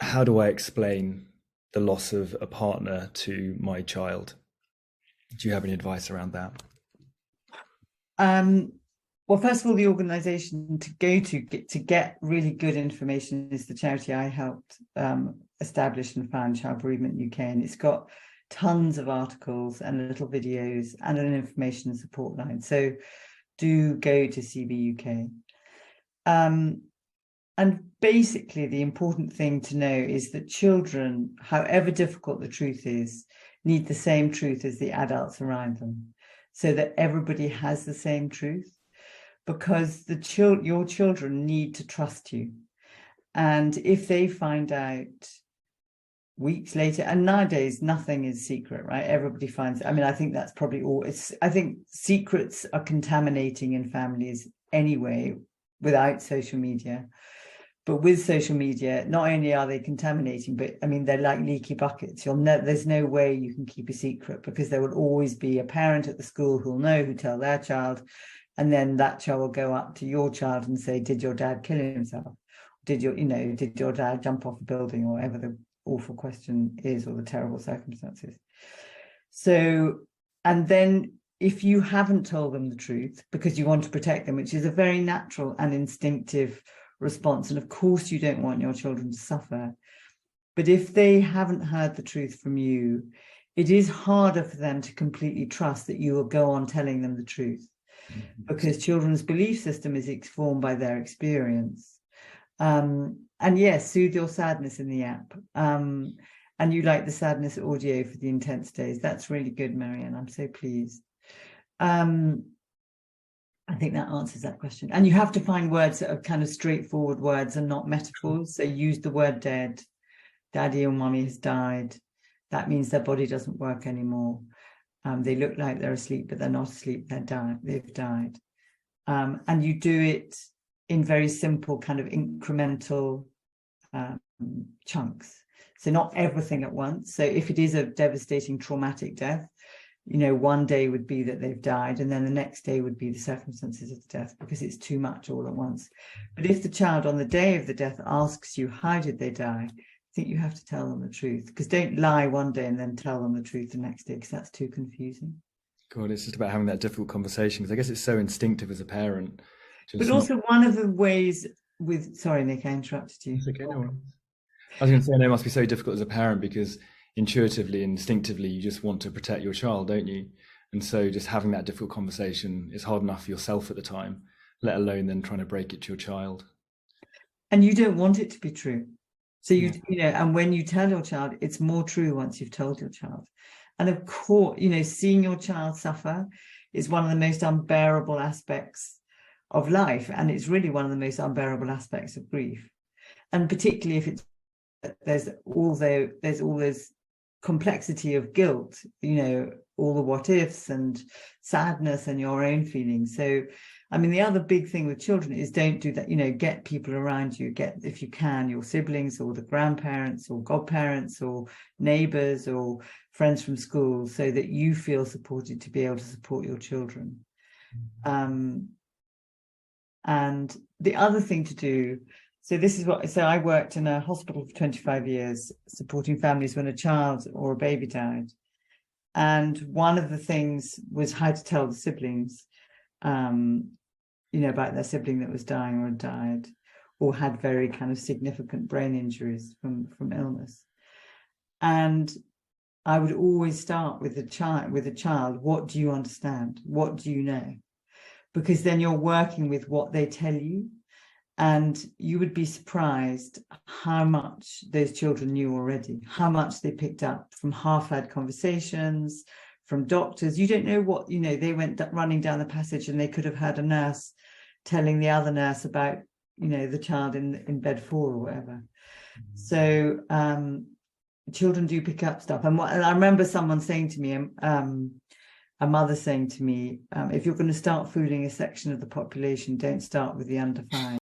how do I explain the loss of a partner to my child? Do you have any advice around that? Well, first of all, the organisation to go to get really good information is the charity I helped establish and found, Child Bereavement UK, and it's got tons of articles and little videos and an information support line. So do go to CBUK. And basically, the important thing to know is that children, however difficult the truth is, need the same truth as the adults around them, so that everybody has the same truth, because your children need to trust you. And if they find out weeks later, and nowadays nothing is secret, right? Everybody finds, I mean, I think that's probably all. I think secrets are contaminating in families anyway without social media. But with social media, not only are they contaminating, but I mean, they're like leaky buckets. There's no way you can keep a secret, because there will always be a parent at the school who'll know, who tell their child, and then that child will go up to your child and say, did your dad kill himself? Did your dad jump off a building, or whatever the awful question is, or the terrible circumstances? So, and then if you haven't told them the truth because you want to protect them, which is a very natural and instinctive response, and of course you don't want your children to suffer, but if they haven't heard the truth from you, it is harder for them to completely trust that you will go on telling them the truth, because children's belief system is informed by their experience. And yes, soothe your sadness in the app. And you like the sadness audio for the intense days. That's really good, Marianne. I'm so pleased. I think that answers that question. And you have to find words that are kind of straightforward words and not metaphors. So use the word dead. Daddy or mommy has died. That means their body doesn't work anymore. They look like they're asleep, but they're not asleep. They've died. And you do it in very simple kind of incremental chunks. So not everything at once. So if it is a devastating traumatic death, one day would be that they've died, and then the next day would be the circumstances of the death, because it's too much all at once. But if the child on the day of the death asks you, how did they die? I think you have to tell them the truth, because don't lie one day and then tell them the truth the next day, because that's too confusing. God, it's just about having that difficult conversation, because I guess it's so instinctive as a parent. But also one of the ways sorry, Nick, I interrupted you. It's okay, no worries. I was going to say, it must be so difficult as a parent, because intuitively, instinctively, you just want to protect your child, don't you? And so just having that difficult conversation is hard enough for yourself at the time, let alone then trying to break it to your child. And you don't want it to be true. So and when you tell your child, it's more true once you've told your child. And of course, seeing your child suffer is one of the most unbearable aspects of life. And it's really one of the most unbearable aspects of grief. And particularly if there's all this complexity of guilt, all the what ifs and sadness and your own feelings. So, I mean, the other big thing with children is don't do that, get people around you, if you can, your siblings or the grandparents or godparents or neighbors or friends from school, so that you feel supported to be able to support your children. And the other thing to do, so I worked in a hospital for 25 years, supporting families when a child or a baby died. And one of the things was how to tell the siblings, about their sibling that was dying or had died, or had very kind of significant brain injuries from illness. And I would always start with a child, what do you understand? What do you know? Because then you're working with what they tell you. And you would be surprised how much those children knew already, how much they picked up from half-heard conversations, from doctors. You don't know what, they went running down the passage and they could have heard a nurse telling the other nurse about, the child in bed 4 or whatever. So children do pick up stuff. And I remember someone saying to me, a mother saying to me, if you're going to start fooling a section of the population, don't start with the under 5.